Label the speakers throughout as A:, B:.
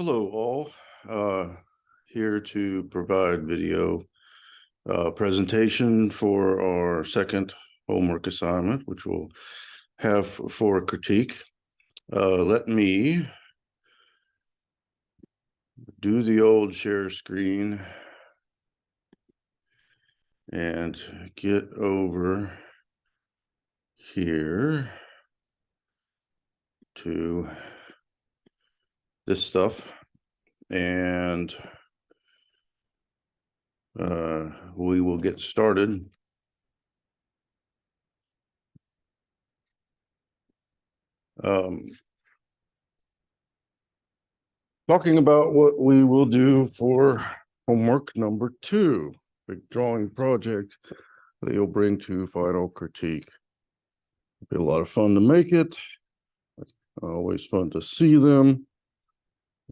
A: Hello, all. Here to provide video presentation for our second homework assignment, which we'll have for critique. Let me do the old share screen and get over here to this stuff, and we will get started. Talking about what we will do for homework number 2, big drawing project that you'll bring to final critique. It'll be a lot of fun to make it. Always fun to see them.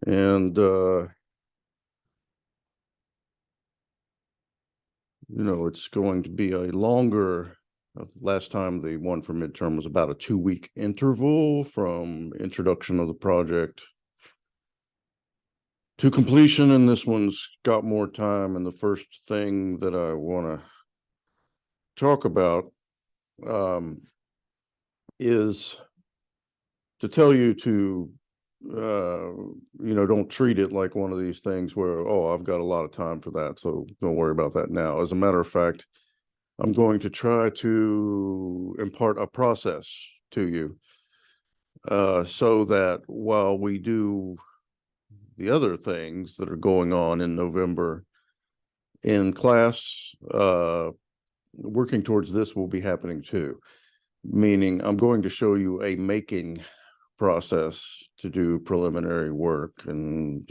A: And, it's going to be a longer, last time the one for midterm was about a 2-week interval from introduction of the project to completion, and this one's got more time. And the first thing that I want to talk about is to tell you to don't treat it like one of these things where, oh, I've got a lot of time for that, so don't worry about that now. As a matter of fact, I'm going to try to impart a process to you so that while we do the other things that are going on in November in class, working towards this will be happening too. Meaning I'm going to show you a making process to do preliminary work and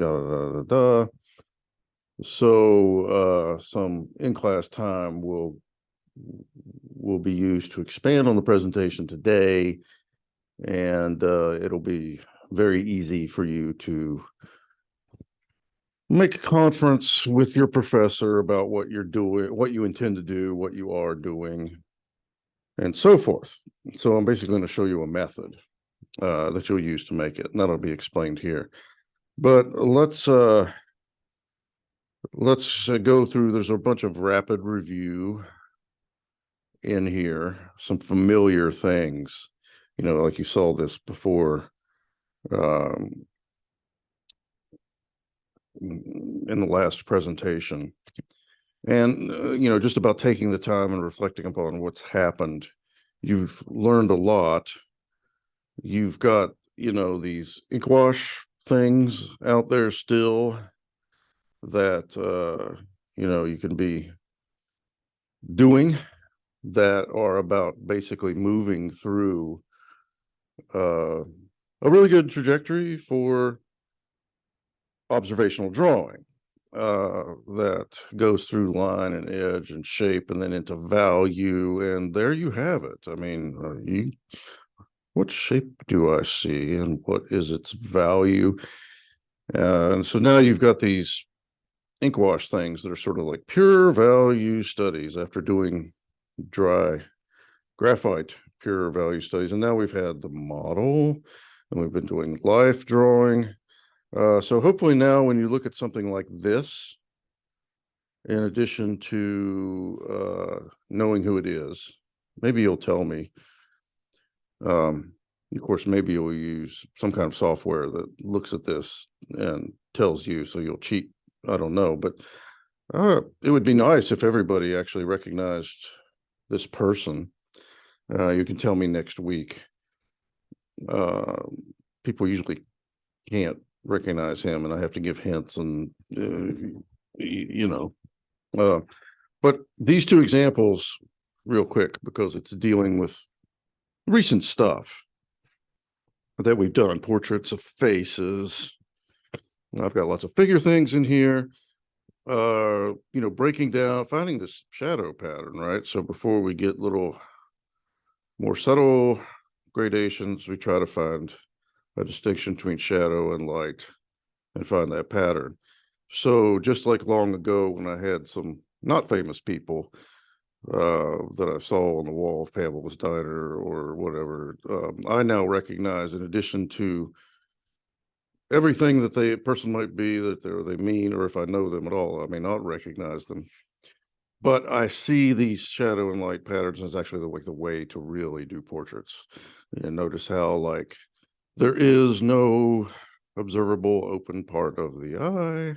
A: so some in-class time will be used to expand on the presentation today, and it'll be very easy for you to make a conference with your professor about what you're doing, what you intend to do, what you are doing, and so forth. So I'm basically going to show you a method that you'll use to make it, and that'll be explained here. But let's go through. There's a bunch of rapid review in here, some familiar things, like you saw this before in the last presentation. And, just about taking the time and reflecting upon what's happened. You've learned a lot. You've got, these ink wash things out there still that, you can be doing that are about basically moving through a really good trajectory for observational drawing that goes through line and edge and shape and then into value, and there you have it. I mean, what shape do I see and what is its value? And so now you've got these ink wash things that are sort of like pure value studies after doing dry graphite pure value studies. And now we've had the model and we've been doing life drawing. So hopefully now when you look at something like this, in addition to knowing who it is, maybe you'll tell me. Of course, maybe you'll use some kind of software that looks at this and tells you, so you'll cheat. I don't know, but it would be nice if everybody actually recognized this person. You can tell me next week. People usually can't recognize him, and I have to give hints, and but these two examples real quick, because it's dealing with recent stuff that we've done, portraits of faces. I've got lots of figure things in here, breaking down, finding this shadow pattern, right? So before we get little more subtle gradations, we try to find a distinction between shadow and light and find that pattern. So just like long ago when I had some not famous people that I saw on the wall of Pamela's Diner or whatever, I now recognize, in addition to everything that the person might be, that they mean, or if I know them at all. I may not recognize them. But I see these shadow and light patterns as actually the way to really do portraits. And notice how like there is no observable open part of the eye.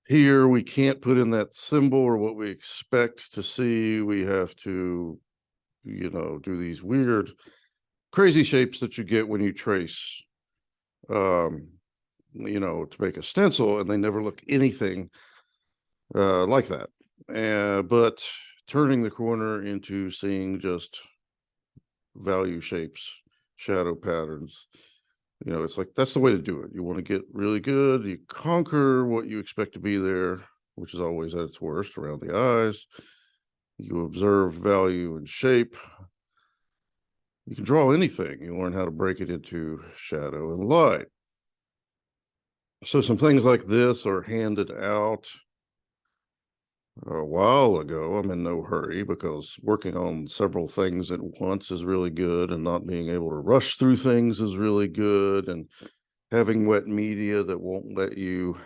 A: Here we can't put in that symbol or what we expect to see. We have to, do these weird, crazy shapes that you get when you trace, to make a stencil, and they never look anything like that. But turning the corner into seeing just value shapes, shadow patterns, it's like that's the way to do it. You want to get really good. You conquer what you expect to be there, which is always at its worst around the eyes. You observe value and shape. You can draw anything. You learn how to break it into shadow and light. So some things like this are handed out a while ago. I'm in no hurry because working on several things at once is really good, and not being able to rush through things is really good, and having wet media that won't let you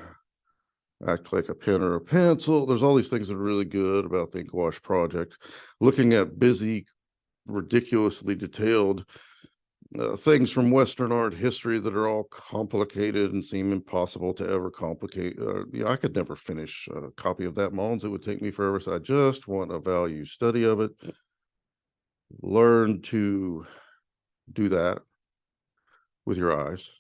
A: act like a pen or a pencil. There's all these things that are really good about the ink wash project. Looking at busy, ridiculously detailed things from Western art history that are all complicated and seem impossible to ever complicate. I could never finish a copy of that Mons. It would take me forever. So I just want a value study of it. Learn to do that with your eyes,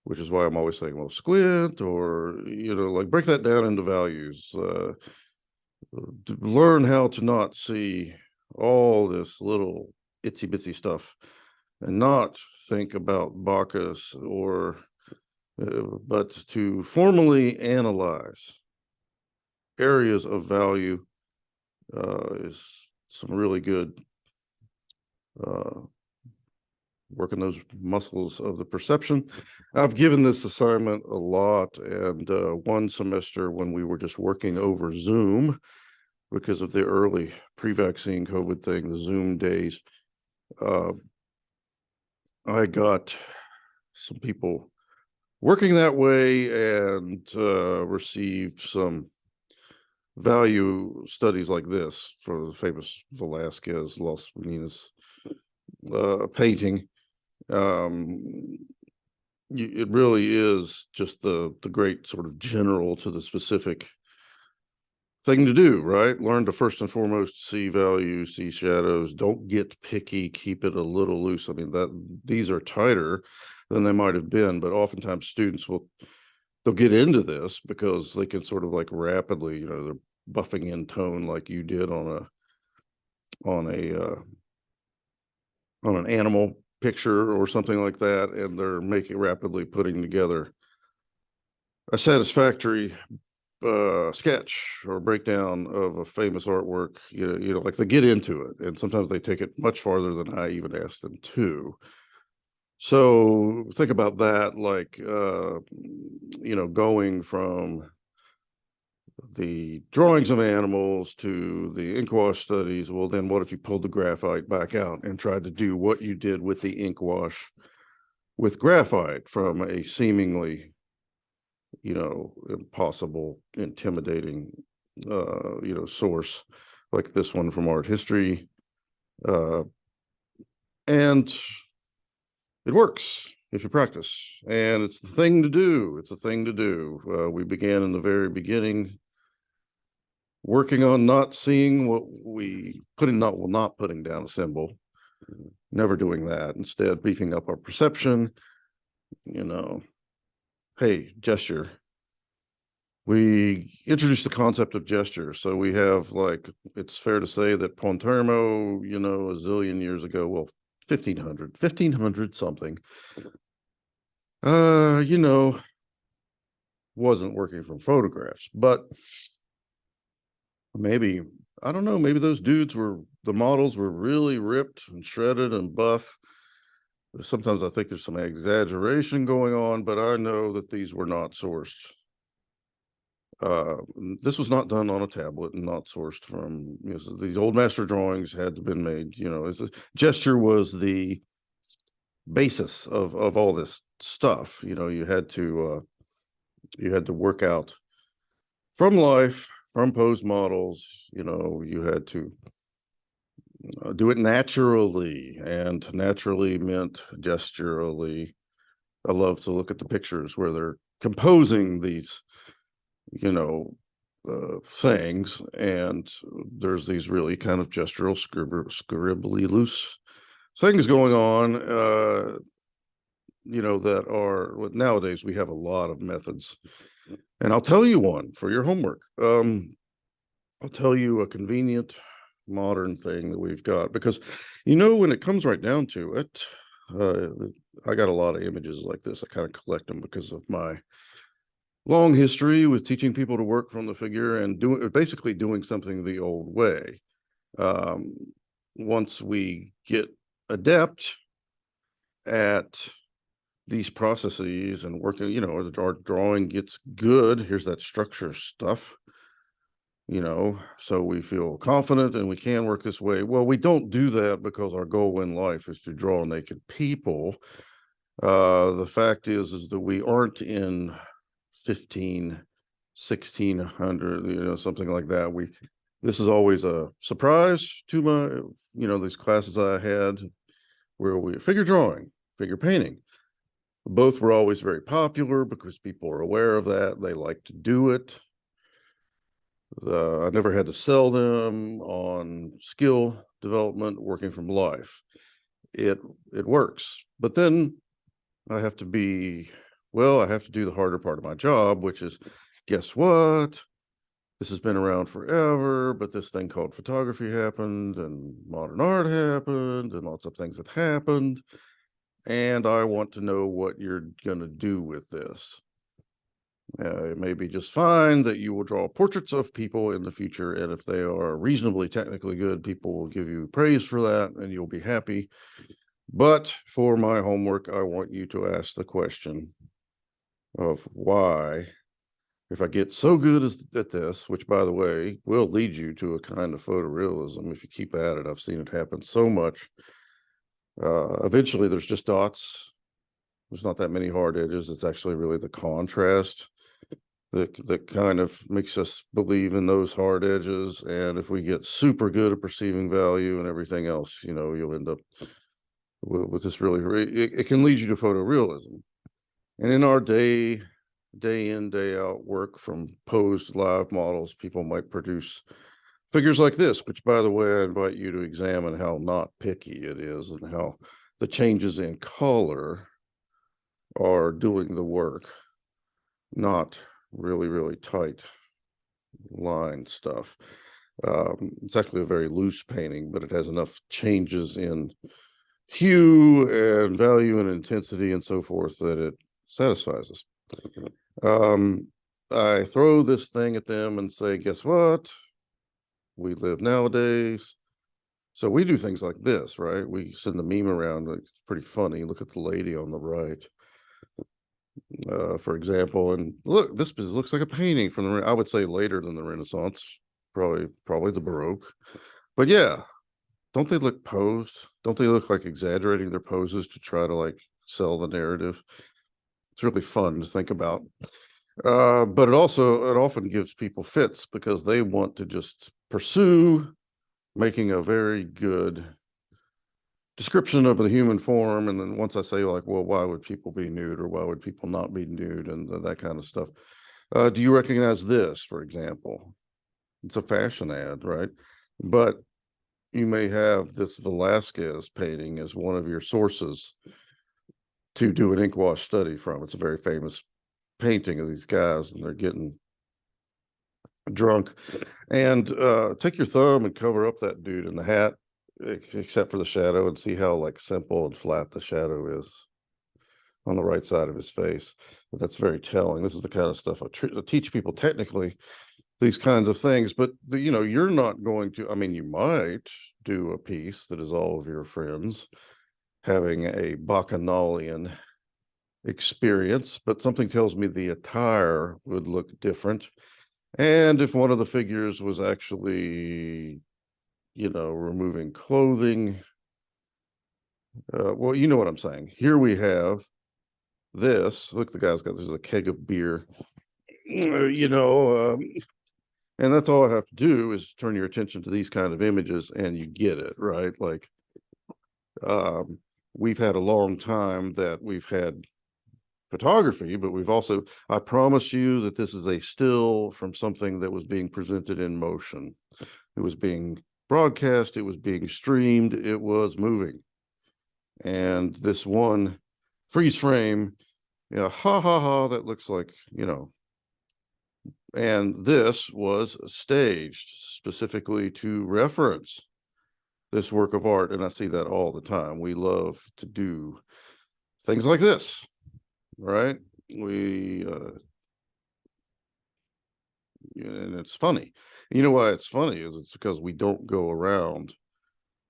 A: which is why I'm always saying, well, squint, or, like break that down into values. To learn how to not see all this little itsy bitsy stuff and not think about Bacchus but to formally analyze areas of value is some really good working those muscles of the perception. I've given this assignment a lot, and one semester when we were just working over Zoom because of the early pre-vaccine COVID thing, the Zoom days, I got some people working that way and received some value studies like this for the famous Velasquez Las Meninas painting. It really is just the great sort of general to the specific thing to do, right? Learn to first and foremost see value, see shadows. Don't get picky. Keep it a little loose. I mean, these are tighter than they might have been, but oftentimes students they'll get into this because they can sort of like rapidly, they're buffing in tone like you did on an animal picture or something like that, and they're rapidly putting together a satisfactory sketch or breakdown of a famous artwork. Like they get into it, and sometimes they take it much farther than I even asked them to. So think about that, like going from the drawings of animals to the ink wash studies. Well, then what if you pulled the graphite back out and tried to do what you did with the ink wash with graphite from a seemingly, impossible, intimidating, source like this one from art history. And it works if you practice, and it's the thing to do. It's a thing to do. We began in the very beginning working on not seeing what not putting down a symbol, never doing that. Instead, beefing up our perception. Hey, gesture. We introduced the concept of gesture. So we have, like, it's fair to say that Pontormo, a zillion years ago, well, 1500 something, wasn't working from photographs, but maybe, I don't know, maybe those the models were really ripped and shredded and buff. Sometimes I think there's some exaggeration going on, but I know that these were not sourced. This was not done on a tablet and not sourced from, these old master drawings had to been made, gesture was the basis of all this stuff. You had to work out from life, from posed models. You had to do it naturally, and naturally meant gesturally. I love to look at the pictures where they're composing these, things, and there's these really kind of gestural, scribbly, loose things going on, that are nowadays we have a lot of methods, and I'll tell you one for your homework. I'll tell you a convenient modern thing that we've got, because when it comes right down to it, uh, I got a lot of images like this. I kind of collect them because of my long history with teaching people to work from the figure and basically doing something the old way. Um, Once we get adept at these processes and working, our drawing gets good. Here's that structure stuff, so we feel confident and we can work this way. Well, we don't do that because our goal in life is to draw naked people. The fact is that we aren't in 1600, something like that. This is always a surprise to my, these classes I had where we figure drawing, figure painting. Both were always very popular because people are aware of that. They like to do it. I never had to sell them on skill development, working from life. It works. But then I have to do the harder part of my job, which is, guess what? This has been around forever, but this thing called photography happened, and modern art happened, and lots of things have happened. And I want to know what you're going to do with this. It may be just fine that you will draw portraits of people in the future, and if they are reasonably technically good, people will give you praise for that, and you'll be happy. But for my homework, I want you to ask the question of why, if I get so good at this, which, by the way, will lead you to a kind of photorealism if you keep at it. I've seen it happen so much. Eventually, there's just dots. There's not that many hard edges. It's actually really the contrast that kind of makes us believe in those hard edges. And if we get super good at perceiving value and everything else, you'll end up with this it can lead you to photorealism. And in our day in, day out work from posed live models, people might produce figures like this, which, by the way, I invite you to examine how not picky it is and how the changes in color are doing the work, not really, really tight line stuff. It's actually a very loose painting, but it has enough changes in hue and value and intensity and so forth that it satisfies us. I throw this thing at them and say, guess what? We live nowadays. So we do things like this, right? We send the meme around. It's pretty funny. Look at the lady on the right, for example, and look, this looks like a painting from I would say later than the Renaissance, probably the Baroque. But yeah, don't they look posed? Don't they look like exaggerating their poses to try to like sell the narrative? It's really fun to think about. But it often gives people fits because they want to just pursue making a very good description of the human form. And then once I say, like, well, why would people be nude, or why would people not be nude, and that kind of stuff. Do you recognize this, for example? It's a fashion ad, right? But you may have this Velasquez painting as one of your sources to do an ink wash study from. It's a very famous painting of these guys, and they're getting drunk. And take your thumb and cover up that dude in the hat, except for the shadow, and see how like simple and flat the shadow is on the right side of his face. That's very telling. This is the kind of stuff I teach people technically, these kinds of things. But you're not going to, I mean, you might do a piece that is all of your friends having a bacchanalian experience, but something tells me the attire would look different. And if one of the figures was actually, removing clothing, well, you know what I'm saying. Here we have this. Look, the guy's got, there's a keg of beer, you know, and that's all I have to do is turn your attention to these kind of images and you get it, right? Like, we've had a long time that we've had photography, but we've also, I promise you that this is a still from something that was being presented in motion. It was being broadcast, it was being streamed, it was moving. And this one freeze frame, ha ha ha, that looks like, and this was staged specifically to reference this work of art. And I see that all the time. We love to do things like this, right? And it's funny. You know why it's funny is it's because we don't go around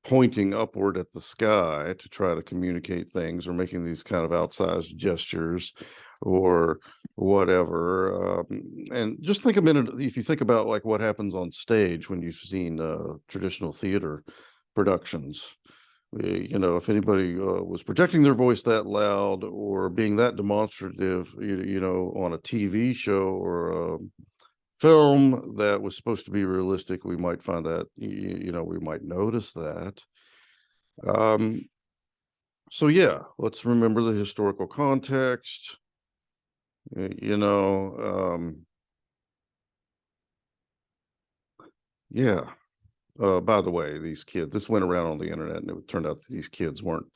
A: pointing upward at the sky to try to communicate things or making these kind of outsized gestures or whatever. And just think a minute, if you think about like what happens on stage when you've seen traditional theater productions, if anybody was projecting their voice that loud or being that demonstrative, on a TV show or a film that was supposed to be realistic, we might find that, we might notice that. So yeah, let's remember the historical context. Yeah. By the way, these kids, this went around on the internet and it turned out that these kids weren't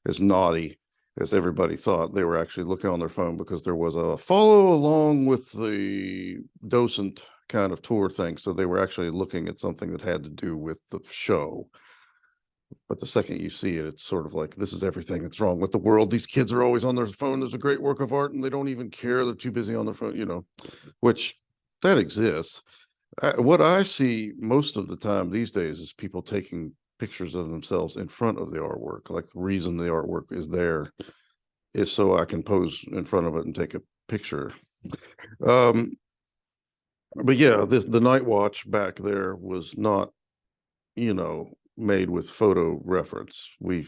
A: as naughty as everybody thought. They were actually looking on their phone because there was a follow along with the docent kind of tour thing. So they were actually looking at something that had to do with the show. But the second you see it, it's sort of like, this is everything that's wrong with the world. These kids are always on their phone. There's a great work of art and they don't even care. They're too busy on their phone, which that exists. What I see most of the time these days is people taking pictures of themselves in front of the artwork. Like the reason the artwork is there is so I can pose in front of it and take a picture. But yeah, the Night Watch back there was not, made with photo reference. We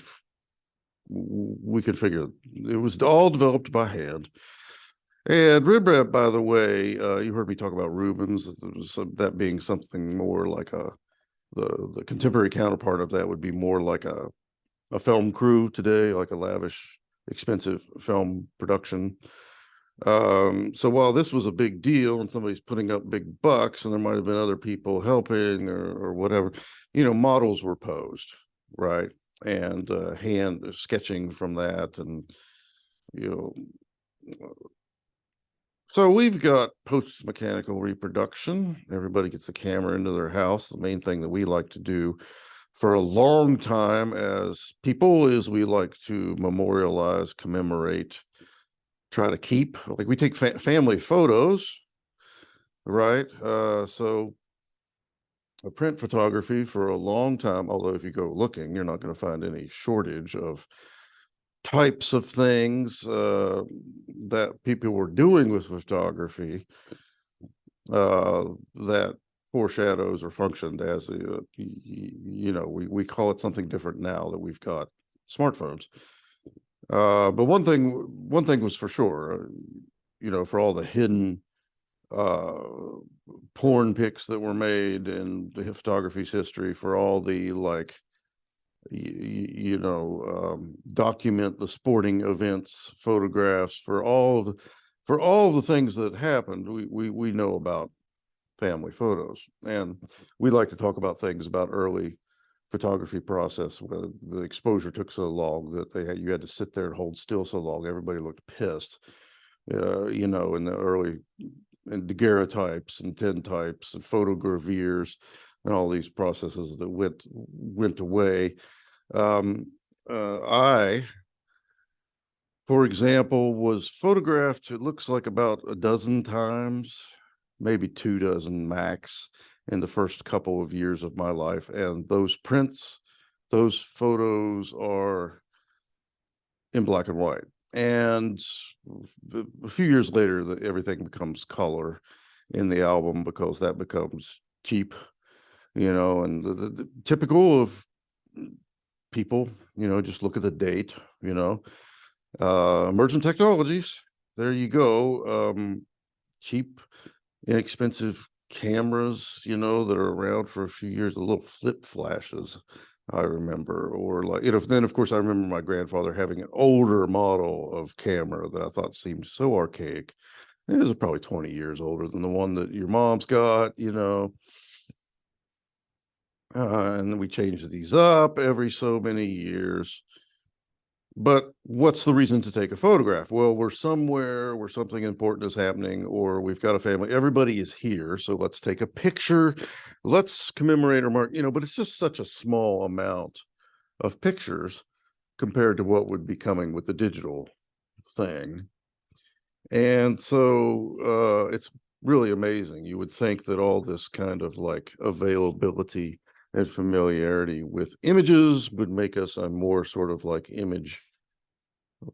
A: could figure it was all developed by hand. And Rembrandt, by the way, you heard me talk about Rubens, that being something more like the contemporary counterpart of that would be more like a film crew today, like a lavish, expensive film production. So while this was a big deal and somebody's putting up big bucks and there might have been other people helping or whatever, models were posed, right? And hand sketching from that. And, so we've got post-mechanical reproduction. Everybody gets a camera into their house. The main thing that we like to do for a long time as people is we like to memorialize, commemorate, try to keep, like we take family photos, right? So a print photography for a long time, although if you go looking, you're not going to find any shortage of types of things that people were doing with photography that foreshadows or functioned as we call it something different now that we've got smartphones. But one thing was for sure, for all the hidden porn pics that were made in the photography's history, for all the document the sporting events photographs, for all the things that happened, we know about family photos. And we like to talk about things about early photography process where the exposure took so long that you had to sit there and hold still so long. Everybody looked pissed, in the early daguerreotypes and tintypes and photogravures and all these processes that went away. I, for example, was photographed, it looks like about a dozen times, maybe 24 max in the first couple of years of my life. And those prints, those photos are in black and white. And a few years later, everything becomes color in the album because that becomes cheap, and the typical of people, just look at the date, Emergent technologies. There you go. Cheap, inexpensive cameras, that are around for a few years, the little flip flashes, I remember. Or like, then of course I remember my grandfather having an older model of camera that I thought seemed so archaic. It was probably 20 years older than the one that your mom's got. And then we changed these up every so many years. But what's the reason to take a photograph? Well, we're somewhere where something important is happening, or we've got a family. Everybody is here, so let's take a picture. Let's commemorate or mark, but it's just such a small amount of pictures compared to what would be coming with the digital thing. And so it's really amazing. You would think that all this kind of like availability and familiarity with images would make us a more sort of like image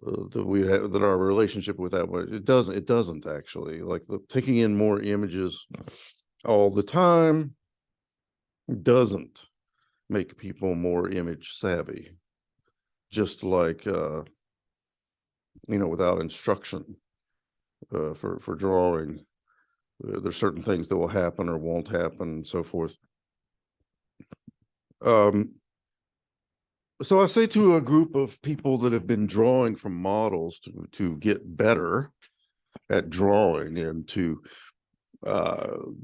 A: that our relationship with that, but it doesn't actually. Like taking in more images all the time doesn't make people more image savvy, just like without instruction for drawing, there's certain things that will happen or won't happen and so forth. So I say to a group of people that have been drawing from models to get better at drawing and to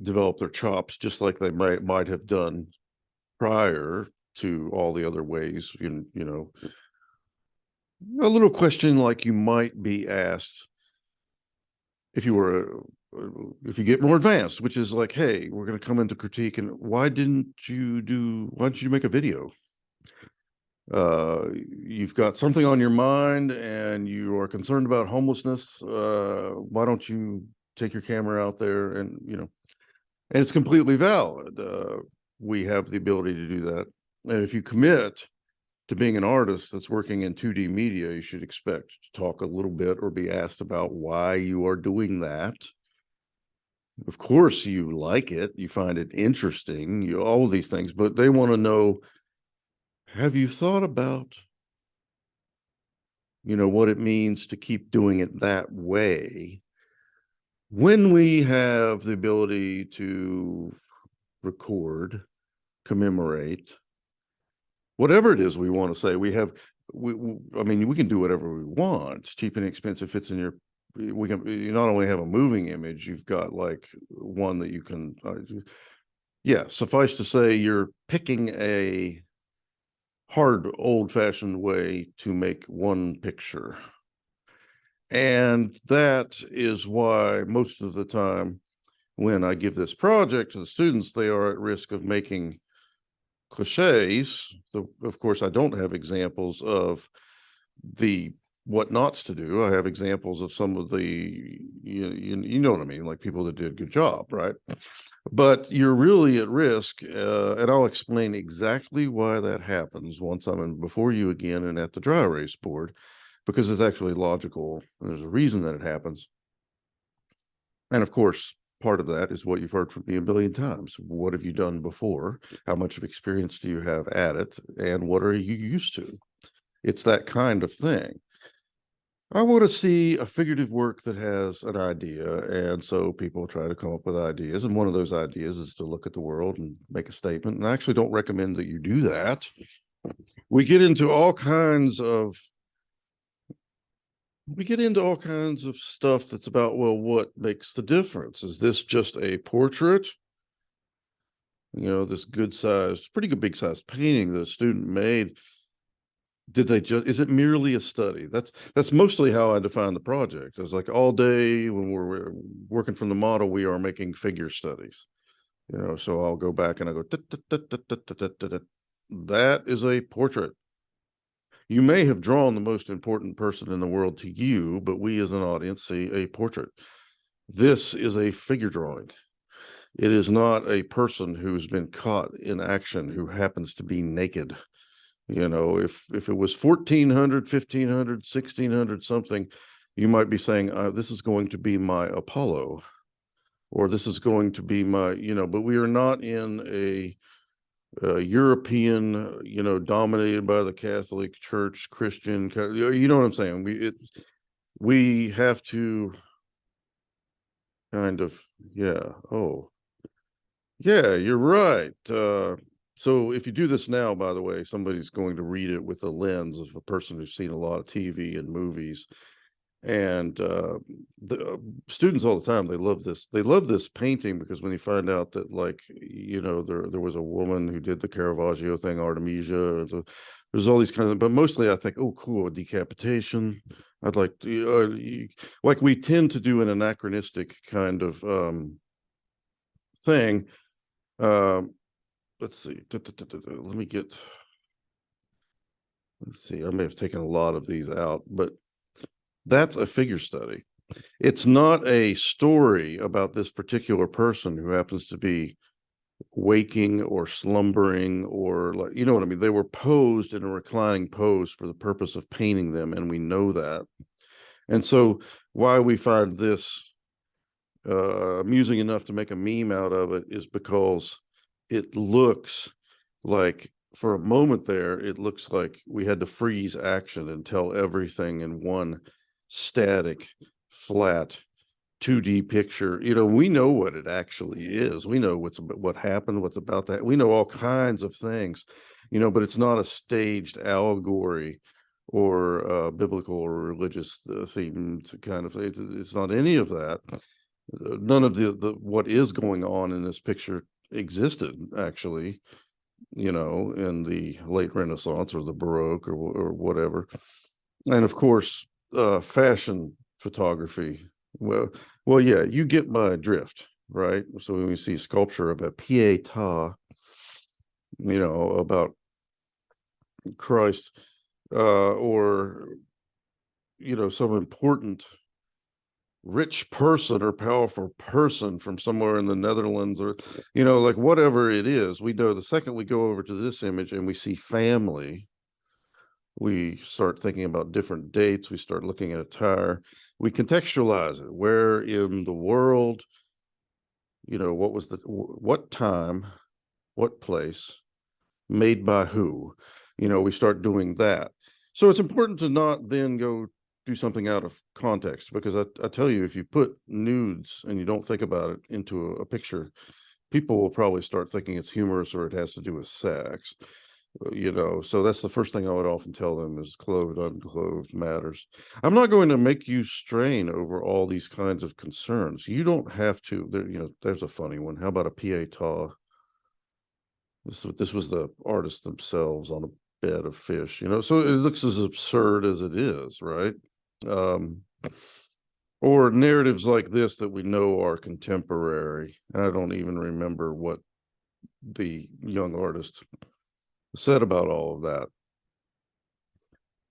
A: develop their chops, just like they might have done prior to all the other ways. A little question like you might be asked if you get more advanced, which is like, hey, we're going to come into critique, and why didn't you make a video? You've got something on your mind and you are concerned about homelessness. Why don't you take your camera out there and it's completely valid. We have the ability to do that. And if you commit to being an artist that's working in 2D media, you should expect to talk a little bit or be asked about why you are doing that. Of course, you like it, you find it interesting, all of these things, but they want to know, have you thought about what it means to keep doing it that way when we have the ability to record, commemorate, whatever it is we want to say. I mean, we can do whatever we want. It's cheap and expensive. Fits in you not only have a moving image, you've got like one that you can, suffice to say, you're picking a hard, old-fashioned way to make one picture. And that is why most of the time when I give this project to the students, they are at risk of making cliches. So, of course, I don't have examples of the what nots to do. I have examples of some of the, you know what I mean, like people that did a good job, right? But you're really at risk, and I'll explain exactly why that happens once I'm before you again and at the dry erase board, because it's actually logical. There's a reason that it happens. And of course, part of that is what you've heard from me a billion times. What have you done before? How much of experience do you have at it? And what are you used to? It's that kind of thing. I want to see a figurative work that has an idea. And so people try to come up with ideas. And one of those ideas is to look at the world and make a statement. And I actually don't recommend that you do that. We get into all kinds of stuff that's about, well, what makes the difference? Is this just a portrait? This pretty good big sized painting that a student made. Is it merely a study? That's mostly how I define the project. It's like all day when we're working from the model, we are making figure studies. So I'll go back and I go, that is a portrait. You may have drawn the most important person in the world to you, but we as an audience see a portrait. This is a figure drawing. It is not a person who's been caught in action who happens to be naked. If it was 1400, 1500, 1600 something, you might be saying, this is going to be my Apollo, or this is going to be my, but we are not in a European, dominated by the Catholic Church, Christian, you know what I'm saying? We have to kind of, yeah. Oh, yeah, you're right. So if you do this now, by the way, somebody's going to read it with the lens of a person who's seen a lot of TV and movies. And the students all the time, they love this painting, because when you find out that, like, there was a woman who did the Caravaggio thing, Artemisia, there's all these kinds of, but mostly I think, oh cool, a decapitation. I'd like to, like, we tend to do an anachronistic kind of thing. Let's see, let's see, I may have taken a lot of these out, but that's a figure study. It's not a story about this particular person who happens to be waking or slumbering, or, like, you know what I mean? They were posed in a reclining pose for the purpose of painting them, and we know that. And so why we find this amusing enough to make a meme out of it is because it looks like, for a moment there, it looks like we had to freeze action and tell everything in one static, flat 2D picture. We know what it actually is. We know what happened, what's about that. We know all kinds of things, but it's not a staged allegory or biblical or religious theme to kind of, it's not any of that. None of the what is going on in this picture existed, actually, in the late Renaissance or the Baroque or whatever. And of course, fashion photography. Well, yeah, you get my drift, right? So when we see sculpture of a Pietà, about Christ, or some important rich person or powerful person from somewhere in the Netherlands, or like whatever it is, we know the second we go over to this image and we see family, we start thinking about different dates, we start looking at attire, we contextualize it. Where in the world, what time, what place, made by who, we start doing that. So it's important to not then go do something out of context, because I tell you, if you put nudes and you don't think about it into a picture, people will probably start thinking it's humorous or it has to do with sex. So that's the first thing I would often tell them is clothed, unclothed matters. I'm not going to make you strain over all these kinds of concerns. You don't have to. There's a funny one. How about a Pietà? This was the artists themselves on a bed of fish, so it looks as absurd as it is, right? Or narratives like this that we know are contemporary. And I don't even remember what the young artist said about all of that.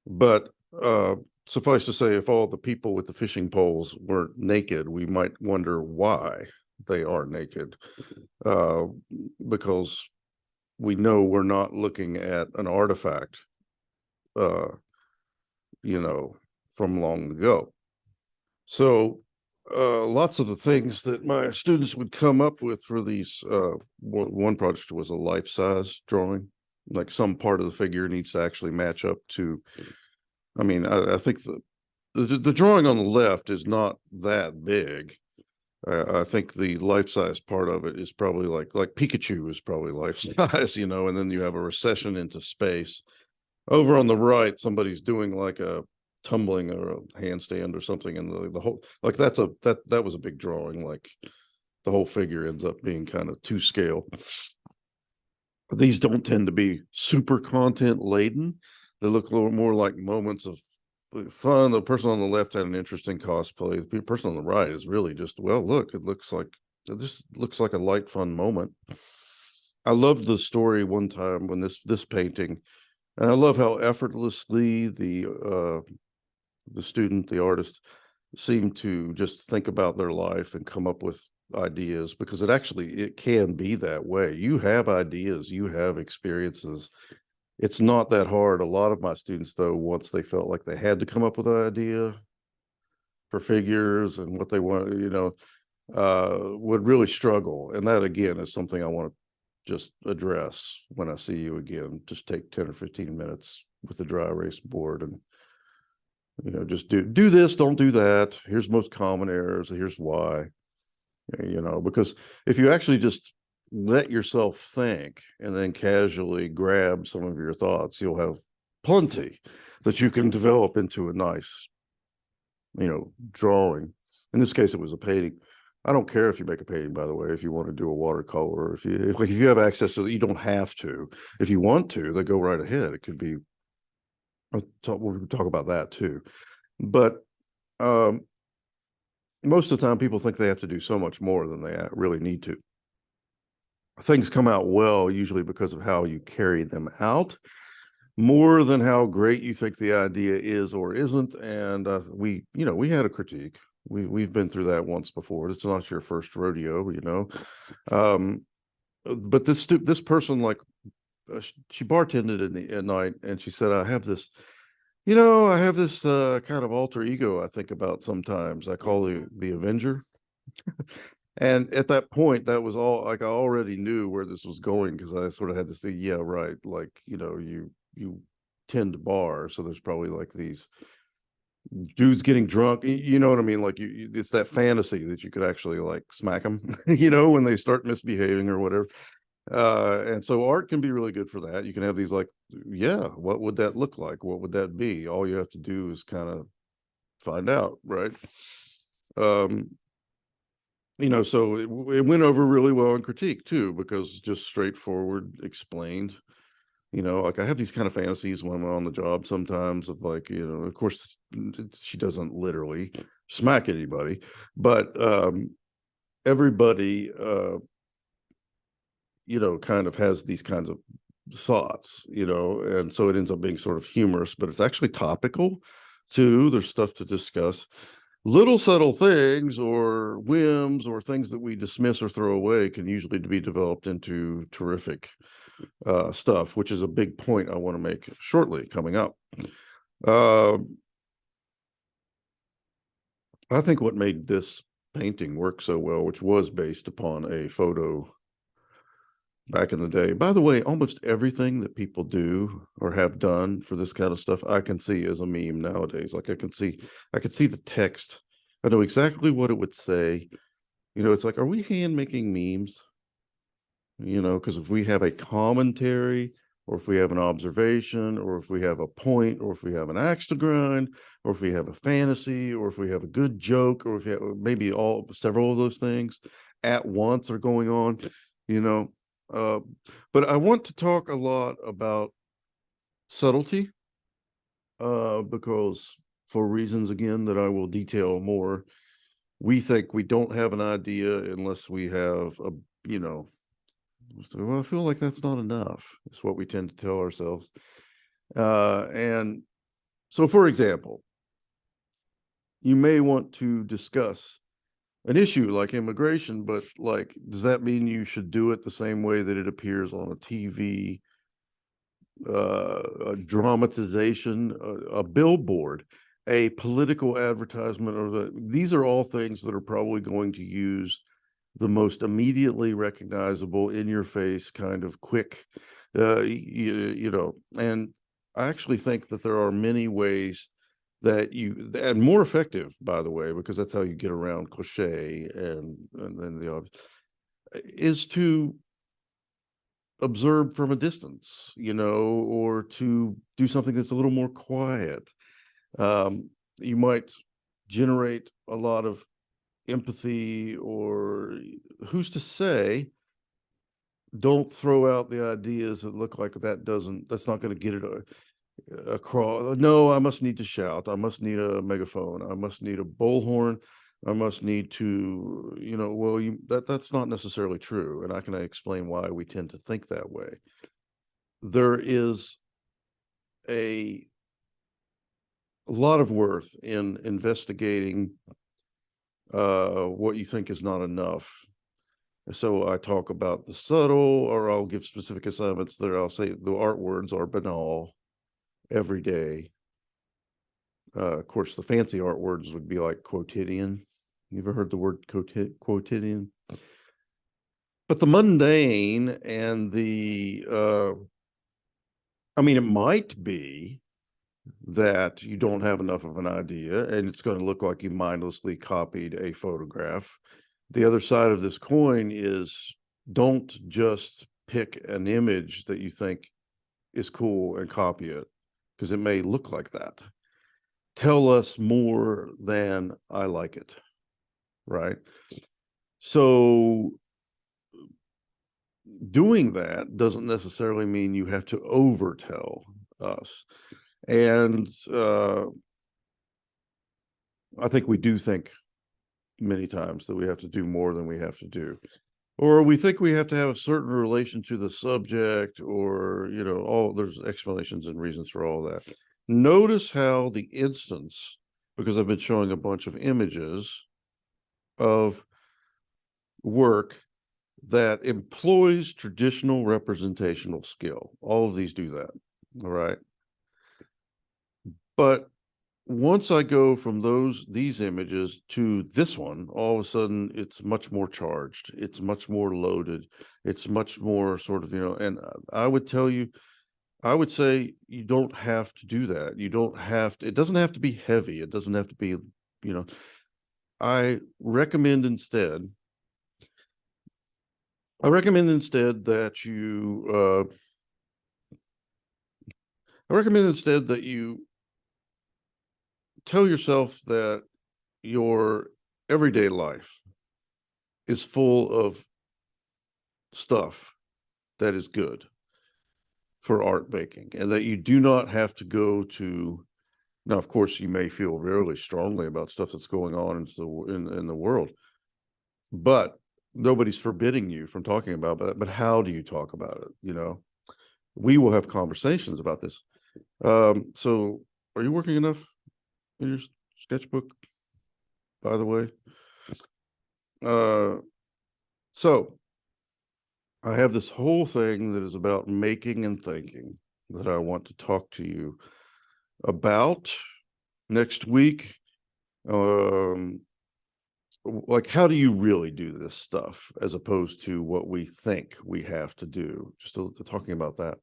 A: But suffice to say, if all the people with the fishing poles weren't naked, we might wonder why they are naked, because we know we're not looking at an artifact, from long ago. So lots of the things that my students would come up with for these, one project was a life-size drawing, like some part of the figure needs to actually match up to, I think the drawing on the left is not that big. I think the life-size part of it is probably like Pikachu is probably life-size, and then you have a recession into space. Over on the right, somebody's doing like a tumbling or a handstand or something, and the whole, like, that was a big drawing. Like, the whole figure ends up being kind of to scale. These don't tend to be super content laden. They look a little more like moments of fun. The person on the left had an interesting cosplay. The person on the right is really just, well, look, this looks like a light, fun moment. I loved the story one time when this painting, and I love how effortlessly the student, the artist, seemed to just think about their life and come up with ideas, because it can be that way. You have ideas, you have experiences. It's not that hard. A lot of my students, though, once they felt like they had to come up with an idea for figures and what they want, would really struggle. And that, again, is something I want to just address when I see you again. Just take 10 or 15 minutes with the dry erase board and, just do this, don't do that. Here's most common errors. Here's why, because if you actually just let yourself think and then casually grab some of your thoughts, you'll have plenty that you can develop into a nice, drawing. In this case, it was a painting. I don't care if you make a painting, by the way, if you want to do a watercolor, if you have access to it, you don't have to. If you want to, then go right ahead. It could be, we'll talk about that too. But most of the time, people think they have to do so much more than they really need to. Things come out well, usually because of how you carry them out, more than how great you think the idea is or isn't. And we had a critique. We've been through that once before. It's not your first rodeo, but this person, like, she bartended at night, and she said, I have this kind of alter ego I think about sometimes. I call the Avenger. And at that point, that was all, like, I already knew where this was going, because I sort of had to see, yeah, right, like, you tend bar, so there's probably like these dudes getting drunk, you know what I mean? Like, it's that fantasy that you could actually, like, smack them, when they start misbehaving or whatever. And so art can be really good for that. You can have these, like, yeah, what would that look like? What would that be? All you have to do is kind of find out, right? So it went over really well in critique too, because just straightforward explained, like, I have these kind of fantasies when I'm on the job sometimes, of, like, of course, she doesn't literally smack anybody, but everybody, kind of has these kinds of thoughts, and so it ends up being sort of humorous, but it's actually topical too. There's stuff to discuss. Little subtle things or whims or things that we dismiss or throw away can usually be developed into terrific stuff, which is a big point I want to make shortly coming up. I think what made this painting work so well, which was based upon a photo back in the day. By the way, almost everything that people do or have done for this kind of stuff, I can see as a meme nowadays. Like, I can see the text. I know exactly what it would say. It's like, are we hand making memes? Because if we have a commentary, or if we have an observation, or if we have a point, or if we have an axe to grind, or if we have a fantasy, or if we have a good joke, or if we have maybe several of those things at once are going on, you know. Uh, but I want to talk a lot about subtlety, because for reasons, again, that I will detail more, we think we don't have an idea unless we have a, so, well, I feel like that's not enough. It's what we tend to tell ourselves. And so, for example, you may want to discuss an issue like immigration, but, like, does that mean you should do it the same way that it appears on a TV, a dramatization, a billboard, a political advertisement, or these are all things that are probably going to use the most immediately recognizable, in your face, kind of quick, and I actually think that there are many ways that and more effective, by the way, because that's how you get around cliche and then the obvious, is to observe from a distance, or to do something that's a little more quiet. You might generate a lot of empathy, or who's to say, don't throw out the ideas that look like that's not going to get it across. No, I must need to shout. I must need a megaphone. I must need a bullhorn. I must need to, well, that's not necessarily true. And I can explain why we tend to think that way. There is a lot of worth in investigating what you think is not enough. So I talk about the subtle, or I'll give specific assignments there. I'll say the art words are banal, everyday. Of course, the fancy art words would be like quotidian. You ever heard the word quotidian? But the mundane and I mean, it might be that you don't have enough of an idea and it's going to look like you mindlessly copied a photograph. The other side of this coin is, don't just pick an image that you think is cool and copy it, because it may look like that. Tell us more than I like it, right? So doing that doesn't necessarily mean you have to overtell us. And I think we do think many times that we have to do more than we have to do, or we think we have to have a certain relation to the subject, or all there's explanations and reasons for all that. Notice how the instance, because I've been showing a bunch of images of work that employs traditional representational skill. All of these do that. All right. But once I go from these images to this one, all of a sudden it's much more charged. It's much more loaded. It's much more sort of, and I would say you don't have to do that. You don't have to, it doesn't have to be heavy. It doesn't have to be, I recommend instead that you tell yourself that your everyday life is full of stuff that is good for art making, and that you do not have to go to, now of course you may feel really strongly about stuff that's going on in the world, but nobody's forbidding you from talking about that. But how do you talk about it? We will have conversations about this. So are you working enough in your sketchbook, by the way? So I have this whole thing that is about making and thinking that I want to talk to you about next week. Like, how do you really do this stuff as opposed to what we think we have to do? Just talking about that.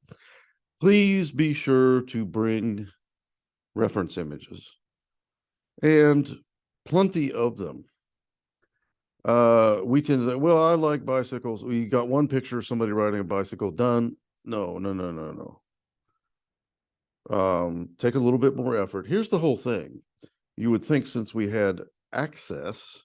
A: Please be sure to bring reference images, and plenty of them. We tend to say, well, I like bicycles. We got one picture of somebody riding a bicycle, done. No. Take a little bit more effort. Here's the whole thing. You would think, since we had access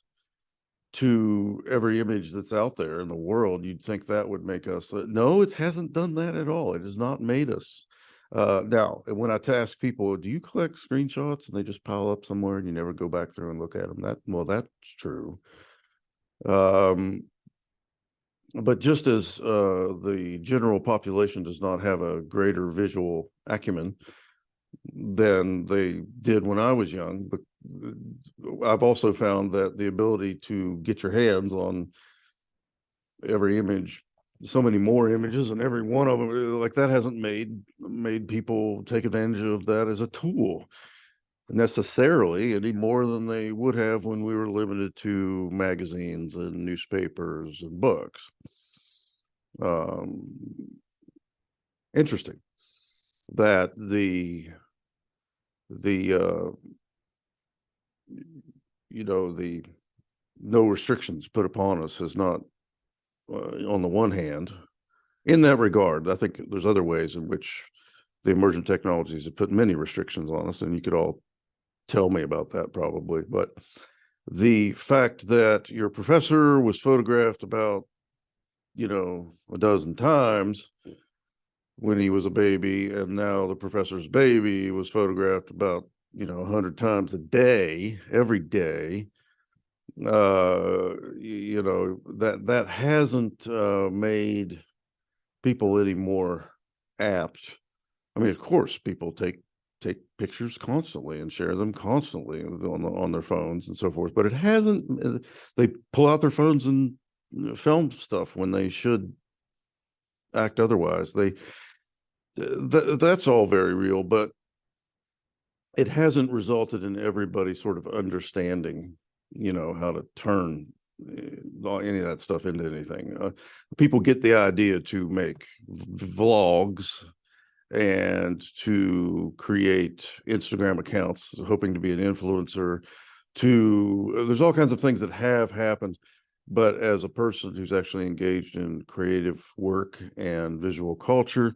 A: to every image that's out there in the world, you'd think that would make us, no, it hasn't done that at all. It has not made us. Now, when I ask people, do you collect screenshots, and they just pile up somewhere and you never go back through and look at them, that's true. But just as the general population does not have a greater visual acumen than they did when I was young, but I've also found that the ability to get your hands on every image, so many more images, and every one of them, like, that hasn't made people take advantage of that as a tool necessarily any more than they would have when we were limited to magazines and newspapers and books. Interesting that the no restrictions put upon us is not, on the one hand, in that regard. I think there's other ways in which the emergent technologies have put many restrictions on us, and you could all tell me about that probably. But the fact that your professor was photographed about a dozen times when he was a baby, and now the professor's baby was photographed about 100 times a day, every day, that hasn't made people any more apt. I mean, of course, people take pictures constantly and share them constantly on their phones and so forth, but it hasn't. They pull out their phones and film stuff when they should act otherwise. That's all very real, but it hasn't resulted in everybody sort of understanding how to turn any of that stuff into anything. People get the idea to make vlogs and to create Instagram accounts, hoping to be an influencer. There's all kinds of things that have happened, but as a person who's actually engaged in creative work and visual culture,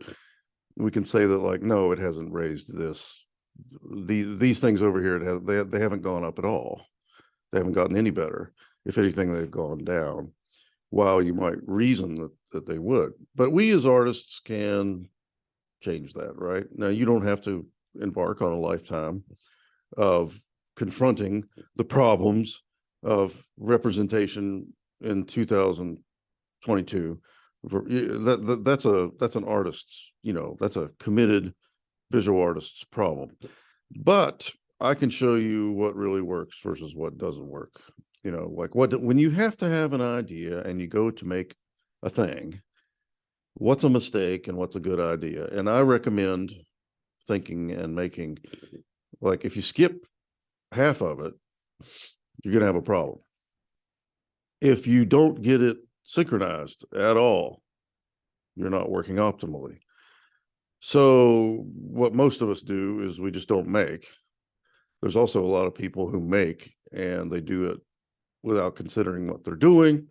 A: we can say that, like, no, it hasn't raised these things over here. They haven't gone up at all. They haven't gotten any better. If anything, they've gone down. While you might reason that they would, but we as artists can change that, right? Now, you don't have to embark on a lifetime of confronting the problems of representation in 2022. That's an artist's, that's a committed visual artist's problem. But I can show you what really works versus what doesn't work. Like when you have to have an idea and you go to make a thing, what's a mistake and what's a good idea? And I recommend thinking and making, like, if you skip half of it, you're going to have a problem. If you don't get it synchronized at all, you're not working optimally. So what most of us do is we just don't make. There's also a lot of people who make and they do it without considering what they're doing.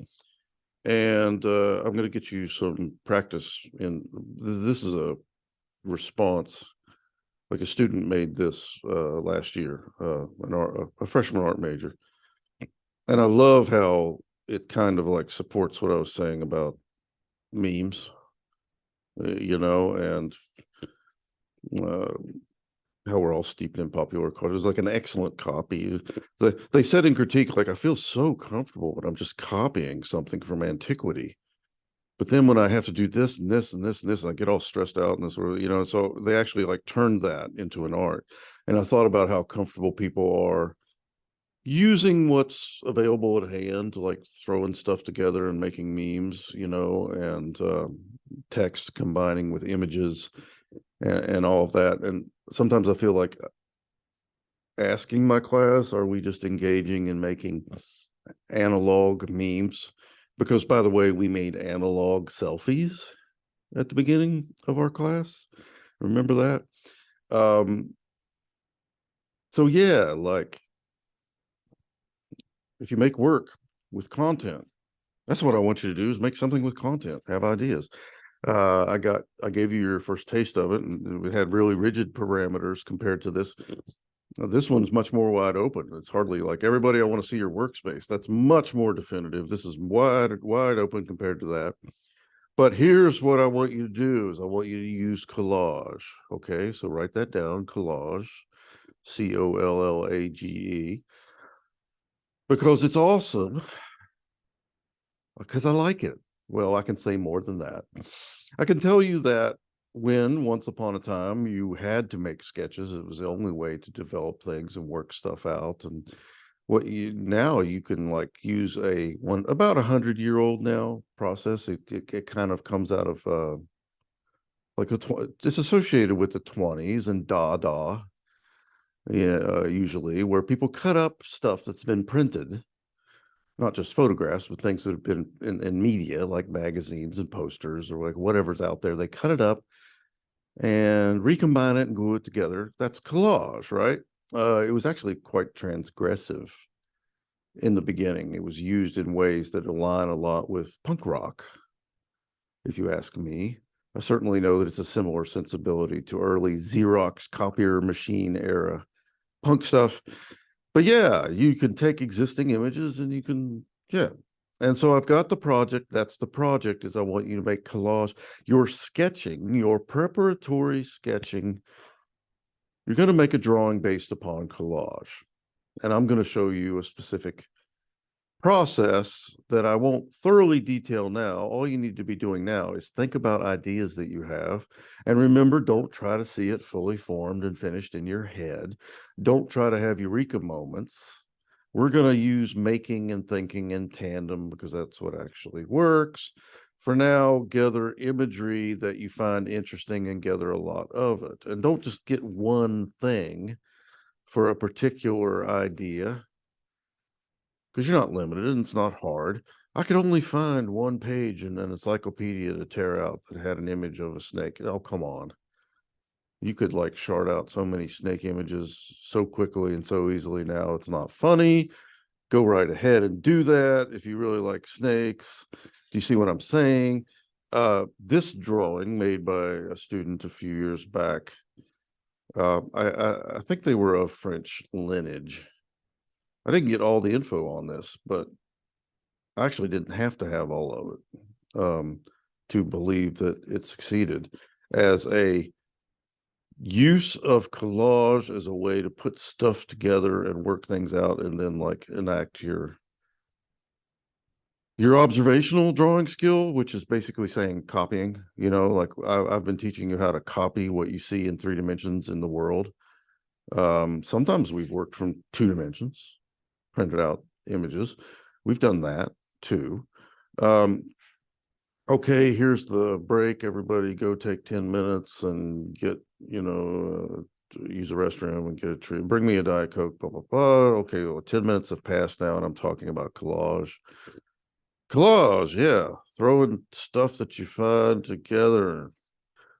A: And I'm going to get you some practice in this. Is a response, like a student made this last year, a freshman art major. And I love how it kind of like supports what I was saying about memes, and how we're all steeped in popular culture. It's like an excellent copy. They said in critique, like, I feel so comfortable when I'm just copying something from antiquity. But then when I have to do this and this and this and this, and I get all stressed out and this sort of, so they actually like turned that into an art. And I thought about how comfortable people are using what's available at hand to like throwing stuff together and making memes, and text combining with images and all of that. And sometimes I feel like asking my class, are we just engaging in making analog memes? Because, by the way, we made analog selfies at the beginning of our class. Remember that? So yeah, like, if you make work with content, that's what I want you to do, is make something with content, have ideas. I gave you your first taste of it, and we had really rigid parameters compared to this. This one's much more wide open. It's hardly like, everybody, I want to see your workspace. That's much more definitive. This is wide open compared to that. But here's what I want you to do is I want you to use collage. Okay, so write that down, collage, COLLAGE, because it's awesome, because I like it. Well, I can say more than that. I can tell you that when once upon a time you had to make sketches, it was the only way to develop things and work stuff out. And now you can like use about 100-year-old now process. It kind of comes out of it's associated with the 20s and Dada, usually, where people cut up stuff that's been printed, not just photographs, but things that have been in media, like magazines and posters or like whatever's out there. They cut it up and recombine it and glue it together. That's collage, right? It was actually quite transgressive in the beginning. It was used in ways that align a lot with punk rock, if you ask me. I certainly know that it's a similar sensibility to early Xerox copier machine era punk stuff. But yeah, you can take existing images and you can, yeah. And so I've got the project. That's the project, is I want you to make collage. Your sketching, your preparatory sketching, you're going to make a drawing based upon collage. And I'm going to show you a specific process that I won't thoroughly detail now. All you need to be doing now is think about ideas that you have. And remember, don't try to see it fully formed and finished in your head. Don't try to have eureka moments. We're going to use making and thinking in tandem because that's what actually works. For now, gather imagery that you find interesting and gather a lot of it. And don't just get one thing for a particular idea. because you're not limited and it's not hard. I could only find one page in an encyclopedia to tear out that had an image of a snake. Oh, come on. You could like shard out so many snake images so quickly and so easily now. It's not funny. Go right ahead and do that if you really like snakes. Do you see what I'm saying? This drawing made by a student a few years back, I think they were of French lineage. I didn't get all the info on this, but I actually didn't have to have all of it to believe that it succeeded as a use of collage as a way to put stuff together and work things out and then like enact your observational drawing skill, which is basically saying copying, like I've been teaching you how to copy what you see in 3 dimensions in the world. Sometimes we've worked from 2 dimensions, printed out images. We've done that too. Okay, here's the break. Everybody go take 10 minutes and get, use a restroom and get a treat. Bring me a Diet Coke, blah, blah, blah. Okay, well, 10 minutes have passed now, and I'm talking about collage. Collage, yeah. Throwing stuff that you find together.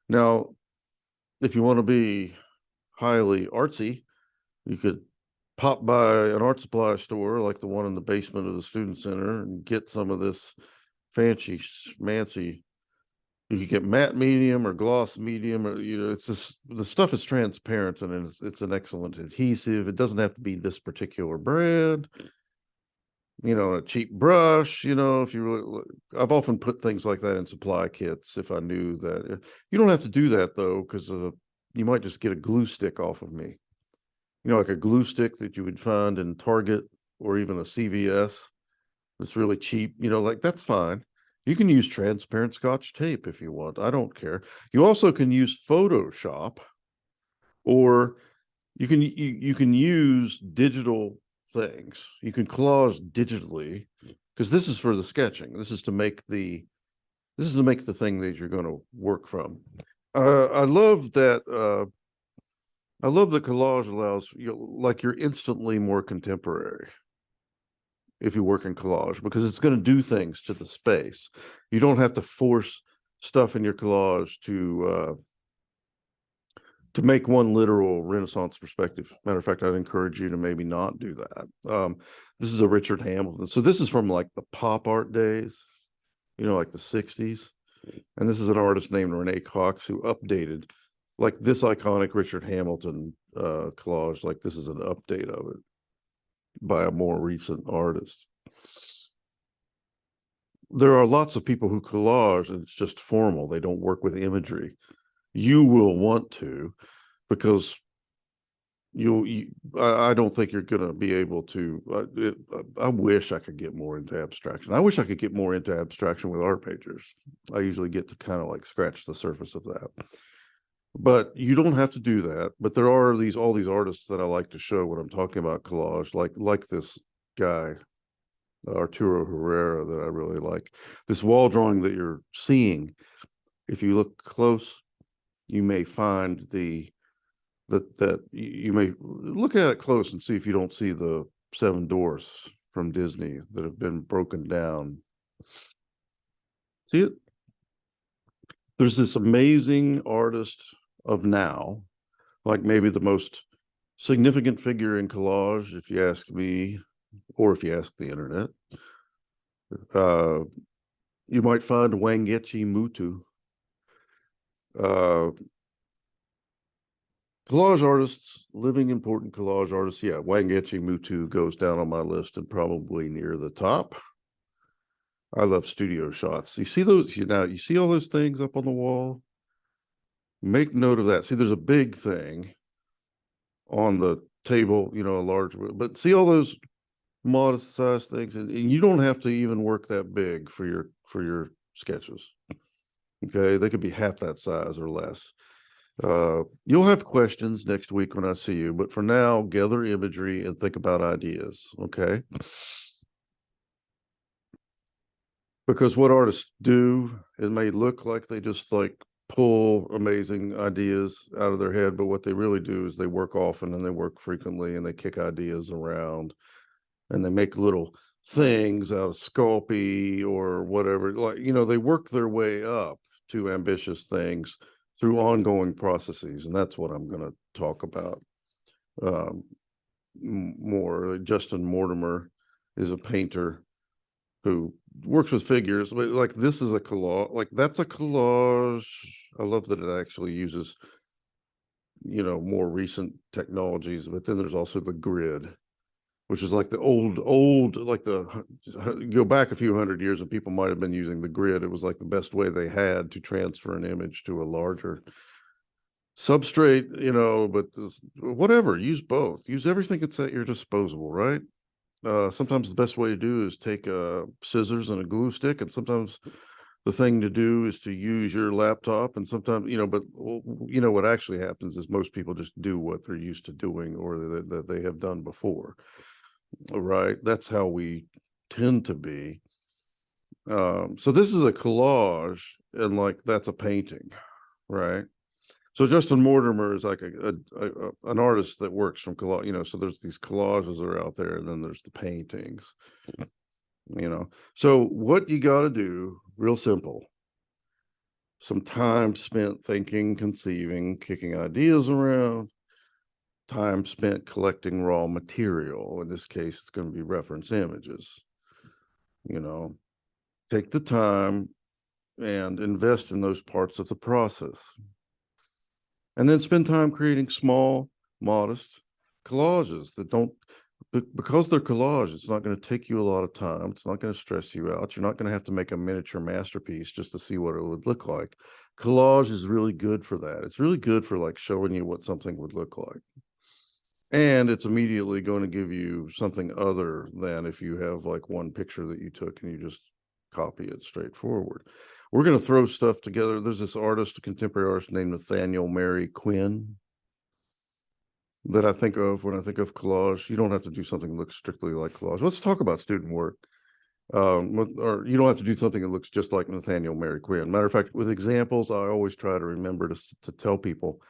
A: Now, if you want to be highly artsy, you could pop by an art supply store like the one in the basement of the student center and get some of this fancy schmancy. You could get matte medium or gloss medium, or it's just the stuff is transparent and it's an excellent adhesive. It doesn't have to be this particular brand. A cheap brush. If you really, I've often put things like that in supply kits if I knew that. You don't have to do that though, because you might just get a glue stick off of me. Like a glue stick that you would find in Target or even a CVS. It's really cheap. Like that's fine. You can use transparent Scotch tape if you want. I don't care. You also can use Photoshop, or you can use digital things. You can collage digitally, because this is for the sketching. This is to make the thing that you're going to work from. I love that. I love that collage allows you're instantly more contemporary if you work in collage, because it's going to do things to the space. You don't have to force stuff in your collage to make one literal Renaissance perspective. Matter of fact, I'd encourage you to maybe not do that. This is a Richard Hamilton. So this is from like the pop art days, like the 60s. And this is an artist named Renee Cox who updated like this iconic Richard Hamilton collage. Like this is an update of it by a more recent artist. There are lots of people who collage and it's just formal. They don't work with imagery. You will want to, because I don't think you're going to be able to. I wish I could get more into abstraction. I wish I could get more into abstraction with art majors. I usually get to kind of like scratch the surface of that, but you don't have to do that. But there are all these artists that I like to show when I'm talking about collage, like this guy, Arturo Herrera, that I really like. This wall drawing that you're seeing, if you look close, you may find that you may look at it close and see if you don't see the 7 doors from Disney that have been broken down. See it? There's this amazing artist of now, like maybe the most significant figure in collage, if you ask me, or if you ask the internet. You might find Wangechi Mutu. Collage artists, living important collage artists. Yeah, Wangechi Mutu goes down on my list and probably near the top. I love studio shots. You see those? You see all those things up on the wall? Make note of that. See, there's a big thing on the table, a large, but see all those modest sized things, and you don't have to even work that big for your sketches. Okay, they could be half that size or less. You'll have questions next week when I see you, but for now, gather imagery and think about ideas. Okay. Because what artists do, it may look like they just like pull amazing ideas out of their head, but what they really do is they work often and they work frequently and they kick ideas around. and they make little things out of Sculpey or whatever. Like, they work their way up to ambitious things through ongoing processes. And that's what I'm going to talk about more. Justin Mortimer is a painter who works with figures, but like this is a collage, like that's a collage. I love that it actually uses, more recent technologies, but then there's also the grid, which is like the old, like go back a few hundred years and people might have been using the grid. It was like the best way they had to transfer an image to a larger substrate, but whatever, use both, use everything that's at your disposal, right? Sometimes the best way to do is take scissors and a glue stick, and sometimes the thing to do is to use your laptop, and sometimes, but what actually happens is most people just do what they're used to doing or that they have done before, right? That's how we tend to be. So this is a collage, and like that's a painting, right? So Justin Mortimer is like an artist that works from collage, so there's these collages that are out there, and then there's the paintings, So what you got to do, real simple, some time spent thinking, conceiving, kicking ideas around, time spent collecting raw material. In this case, it's going to be reference images, take the time and invest in those parts of the process. And then spend time creating small, modest collages that don't, because they're collage, it's not going to take you a lot of time. It's not going to stress you out. You're not going to have to make a miniature masterpiece just to see what it would look like. Collage is really good for that. It's really good for like showing you what something would look like. And it's immediately going to give you something other than if you have like one picture that you took and you just copy it straightforward. We're going to throw stuff together. There's this artist, a contemporary artist named Nathaniel Mary Quinn that I think of when I think of collage. You don't have to do something that looks strictly like collage. Let's talk about student work. Or you don't have to do something that looks just like Nathaniel Mary Quinn. Matter of fact, with examples, I always try to remember to tell people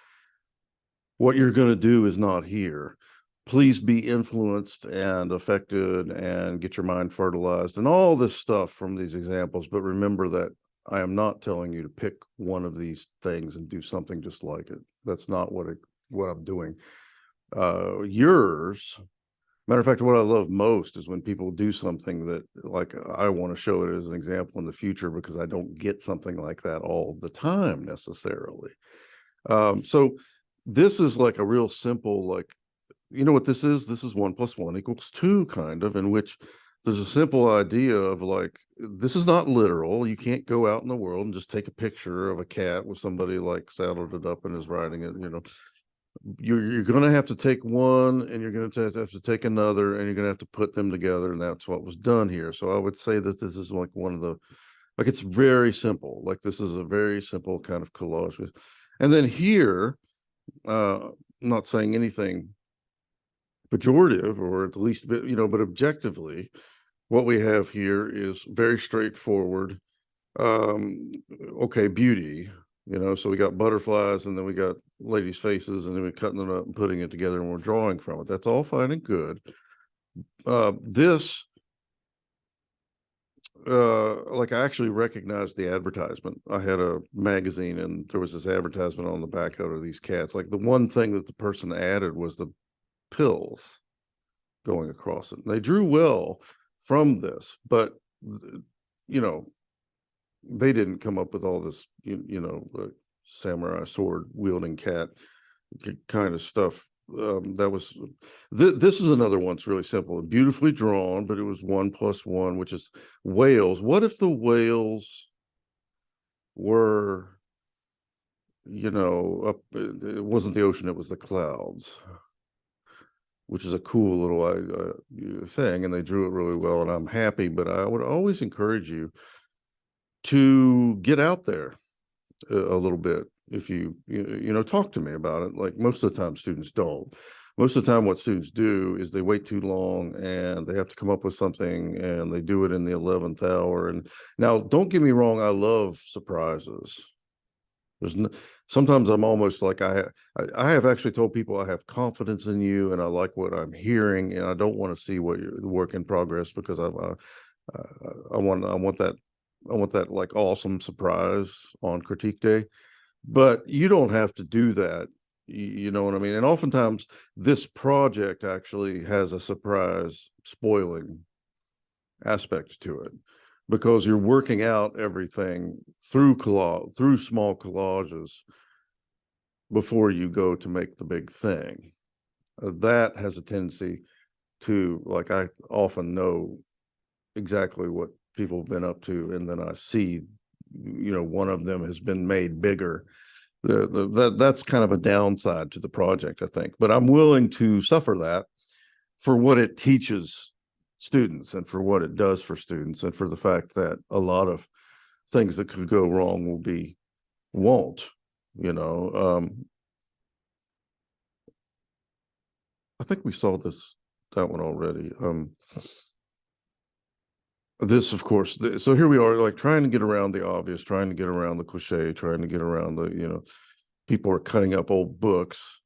A: what you're going to do is not here. Please be influenced and affected and get your mind fertilized and all this stuff from these examples. But remember that I am not telling you to pick one of these things and do something just like it. That's not what I'm doing. Yours, matter of fact, what I love most is when people do something that, like, I want to show it as an example in the future because I don't get something like that all the time necessarily. So this is like a real simple, like, you know what this is? This is 1 + 1 = 2, kind of, in which there's a simple idea of like, this is not literal. You can't go out in the world and just take a picture of a cat with somebody like saddled it up and is riding it, You're going to have to take one and you're going to have to take another and you're going to have to put them together. And that's what was done here. So I would say that this is like one of the, like, it's very simple. Like this is a very simple kind of collage. And then here, not saying anything pejorative or at least, but objectively, what we have here is very straightforward. Okay, beauty, so we got butterflies and then we got ladies' faces and then we're cutting them up and putting it together and we're drawing from it. That's all fine and good. This, like, I actually recognized the advertisement. I had a magazine and there was this advertisement on the back out of these cats. Like the one thing that the person added was the pills going across it. And they drew well from this, but they didn't come up with all this, samurai sword wielding cat kind of stuff. That was this is another one. It's really simple, beautifully drawn, but it was 1 + 1, which is whales. What if the whales were, up? It wasn't the ocean; it was the clouds, which is a cool little thing, and they drew it really well, and I'm happy. But I would always encourage you to get out there a little bit. If you talk to me about it. Like most of the time students don't. Most of the time what students do is they wait too long and they have to come up with something and they do it in the 11th hour. And now, don't get me wrong, I love surprises. sometimes I'm almost like I have actually told people I have confidence in you and I like what I'm hearing, and I don't want to see what you're the work in progress, because I want that like awesome surprise on critique day. But you don't have to do that. You know what I mean? And oftentimes this project actually has a surprise spoiling aspect to it, because you're working out everything through small collages before you go to make the big thing. That has a tendency to, like, I often know exactly what people have been up to, and then I see, one of them has been made bigger. That's kind of a downside to the project, I think, but I'm willing to suffer that for what it teaches students and for what it does for students, and for the fact that a lot of things that could go wrong won't, you know. I think we saw that one already. This, of course, so here we are, like, trying to get around the obvious, trying to get around the cliche, trying to get around people are cutting up old books,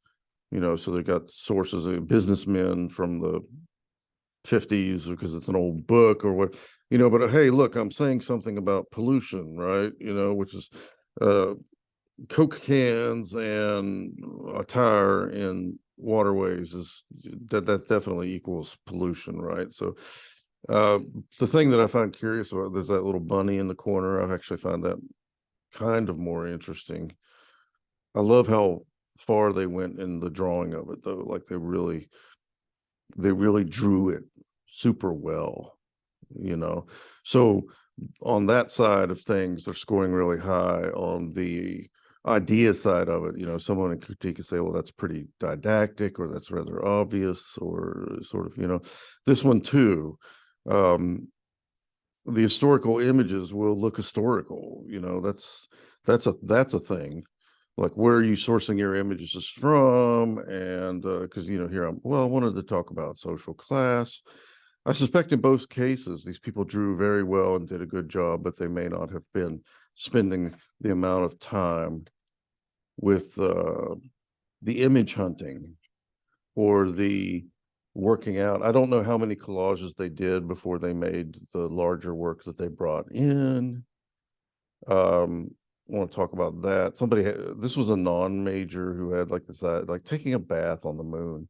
A: so they got sources of businessmen from the 50s because it's an old book or what, but hey, look, I'm saying something about pollution, right? Which is uh Coke cans and a tire in waterways is that definitely equals pollution, right? So uh the thing that I find curious about, there's that little bunny in the corner. I've actually found that kind of more interesting. I love how far they went in the drawing of it, though. Like, they really drew it super well, you know. So on that side of things, they're scoring really high. On the idea side of it, someone in critique could say, well, that's pretty didactic, or that's rather obvious, or sort of, this one too. Um, the historical images will look historical, that's a thing. Like, where are you sourcing your images from? And because here I wanted to talk about social class. I suspect in both cases these people drew very well and did a good job, but they may not have been spending the amount of time with the image hunting or the working out. I don't know how many collages they did before they made the larger work that they brought in. I want to talk about that. This was a non-major who had like this, like taking a bath on the moon.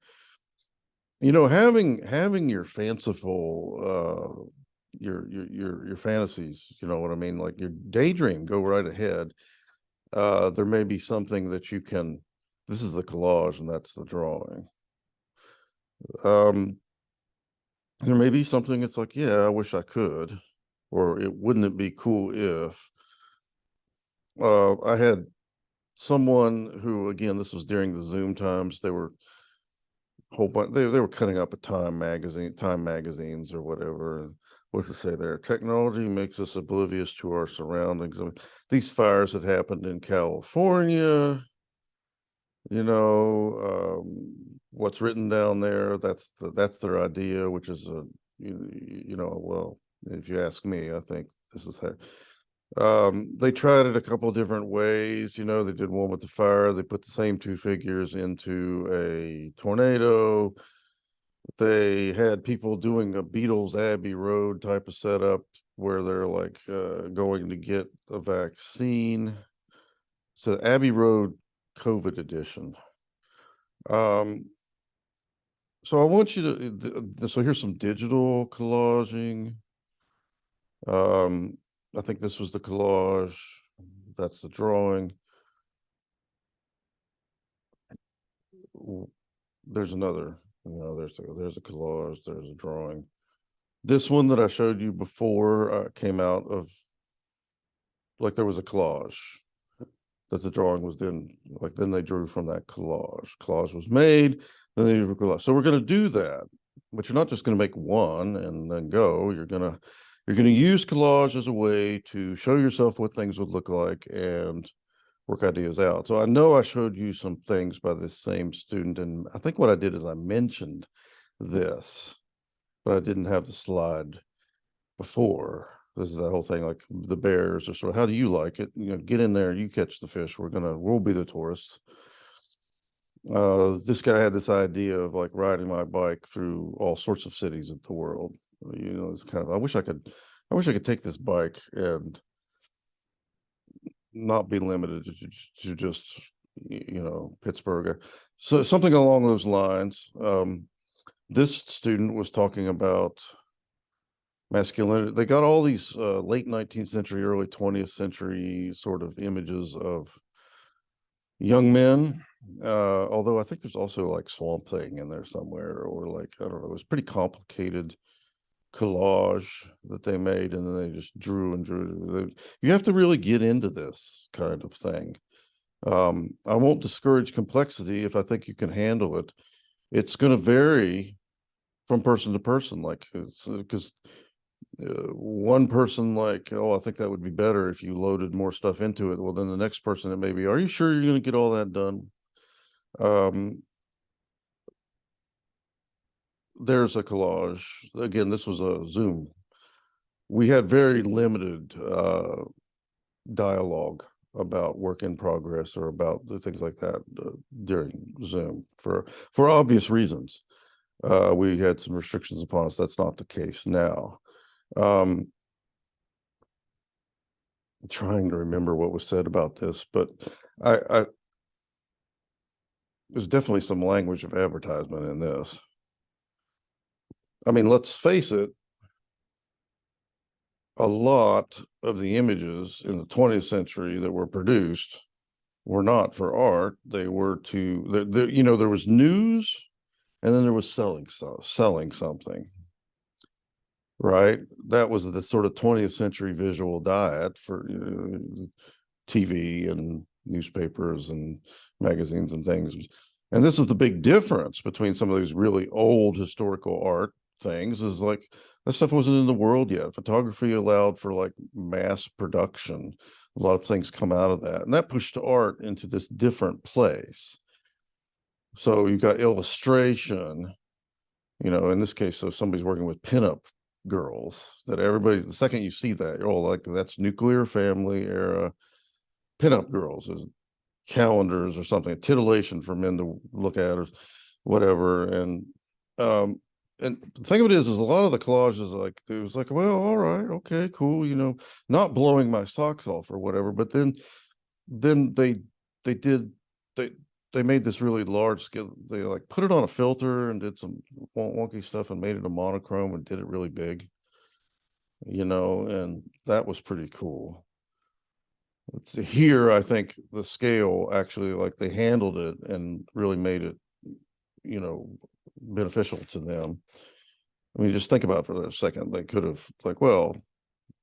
A: Having your fanciful, your fantasies, you know what I mean? Like your daydream, go right ahead. There may be something that you can. This is the collage, and that's the drawing. Um, there may be something. It's like, yeah, I wish I could, or wouldn't it be cool if? I had someone who, again, this was during the Zoom times. They were whole bunch. They were cutting up a Time magazines or whatever. And what to say there? Technology makes us oblivious to our surroundings. I mean, these fires that happened in California. What's written down there. That's their idea, which is well, if you ask me, I think this is how. They tried it a couple of different ways. They did one with the fire. They put the same two figures into a tornado. They had people doing a Beatles Abbey Road type of setup where they're like going to get a vaccine. So Abbey Road COVID edition. Um, so I want you to. So here's some digital collaging. I think this was the collage. That's the drawing. There's another. There's a collage. There's a drawing. This one that I showed you before came out of, like, there was a collage that the drawing was then they drew from that collage. Collage was made, then they drew a collage. So we're going to do that, but you're not just going to make one and then go. You're going to use collage as a way to show yourself what things would look like and work ideas out. So I know I showed you some things by this same student, and I think what I did is I mentioned this, but I didn't have the slide before. this is the whole thing, like the bears or sort of, how do you like it? You know, get in there, you catch the fish. We'll be the tourists. This guy had this idea of like riding my bike through all sorts of cities in the world. You know, it's kind of, I wish I could take this bike and not be limited to just, you know, Pittsburgh. So something along those lines. This student was talking about masculinity. They got all these late 19th century, early 20th century sort of images of young men. Although I think there's also like Swamp Thing in there somewhere, or like, I don't know, it was pretty complicated collage that they made, and then they just drew and drew. You have to really get into this kind of thing. I won't discourage complexity if I think you can handle it. It's going to vary from person to person, like it's because one person like, oh, I think that would be better if you loaded more stuff into it. Well, then the next person, it may be, are you sure you're going to get all that done? There's a collage. Again, this was a Zoom. We had very limited dialogue about work in progress or about the things like that during Zoom for obvious reasons. We had some restrictions upon us. That's not the case now. I'm trying to remember what was said about this, but I there's definitely some language of advertisement in this. I mean, let's face it, a lot of the images in the 20th century that were produced were not for art. They were to, you know, there was news, and then there was selling something, right? That was the sort of 20th century visual diet for TV and newspapers and magazines and things. And this is the big difference between some of these really old historical art things, is like that stuff wasn't in the world yet. Photography allowed for like mass production. A lot of things come out of that, and that pushed art into this different place. So you got illustration, you know, in this case, so somebody's working with pinup girls, that everybody, the second you see that, you're all like, that's nuclear family era pinup girls, is calendars or something, a titillation for men to look at or whatever. Um and the thing of it is a lot of the collages, like it was like, well, all right, okay, cool, you know, not blowing my socks off or whatever. But then they did they they made this really large scale, they like put it on a filter and did some wonky stuff and made it a monochrome and did it really big, you know, and that was pretty cool. Here I think the scale actually, like they handled it and really made it, you know, beneficial to them. I mean, just think about it for a second. They could have like, well,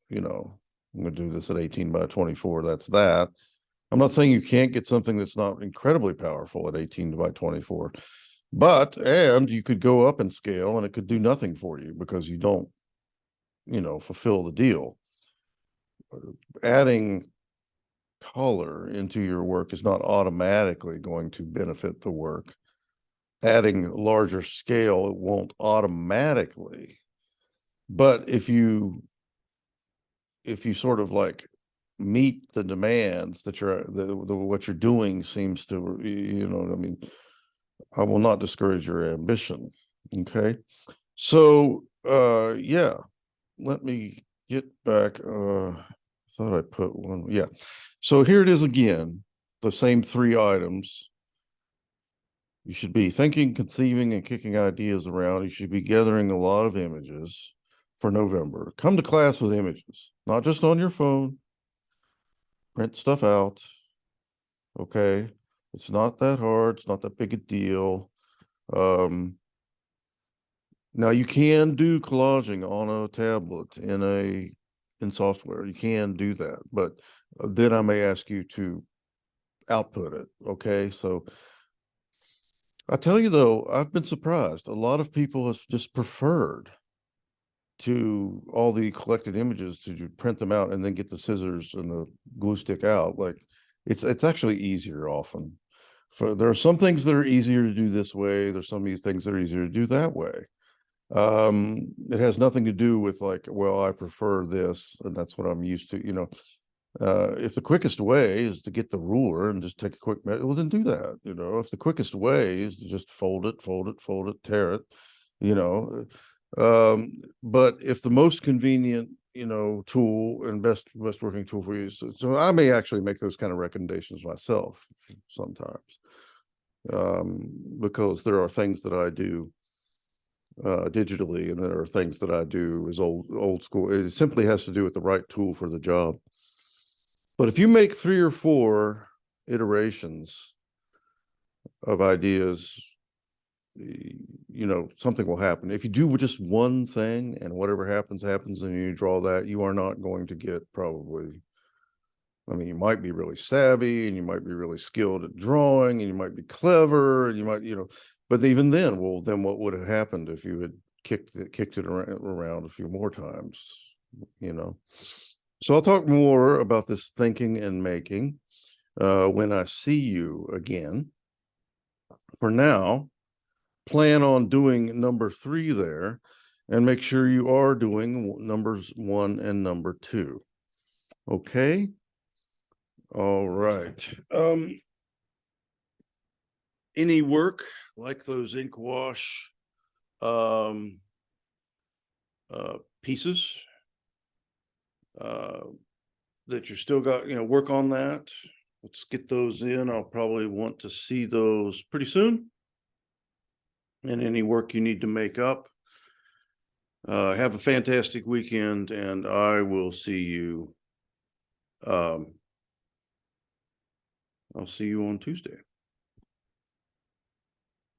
A: you know, I'm gonna do this at 18 by 24, that's that. I'm not saying you can't get something that's not incredibly powerful at 18 by 24, but and you could go up in scale and it could do nothing for you because you don't, you know, fulfill the deal. Adding color into your work is not automatically going to benefit the work. Adding larger scale, it won't automatically. But if you sort of like meet the demands that what you're doing seems to, you know what I mean, I will not discourage your ambition. Okay. So yeah, let me get back. Thought I put one. Yeah. So here it is again, the same three items. You should be thinking, conceiving, and kicking ideas around. You should be gathering a lot of images for November. Come to class with images, not just on your phone. Print stuff out. Okay. It's not that hard. It's not that big a deal. Now you can do collaging on a tablet in software. You can do that, but then I may ask you to output it. Okay. So I tell you though, I've been surprised. A lot of people have just preferred to all the collected images to print them out and then get the scissors and the glue stick out. Like it's actually easier often. There are some things that are easier to do this way. There's some of these things that are easier to do that way. It has nothing to do with like, well, I prefer this and that's what I'm used to, if the quickest way is to get the ruler and just take a quick well, then do that. If the quickest way is to just fold it, tear it, you know. But if the most convenient, tool and best working tool for you, so I may actually make those kind of recommendations myself sometimes, because there are things that I do digitally, and there are things that I do as old school. It simply has to do with the right tool for the job. But if you make 3 or 4 iterations of ideas, something will happen. If you do just one thing and whatever happens, happens, and you draw that, you are not going to get probably, I mean, you might be really savvy and you might be really skilled at drawing and you might be clever and you might, but even then, well, then what would have happened if you had kicked it around a few more times, you know? So I'll talk more about this thinking and making when I see you again. For now, plan on doing number 3 there and make sure you are doing numbers 1 and number 2. Okay. All right. Any work like those ink wash um pieces that you still got, work on that. Let's get those in. I'll probably want to see those pretty soon. And any work you need to make up. Have a fantastic weekend, and I will see you. I'll see you on Tuesday.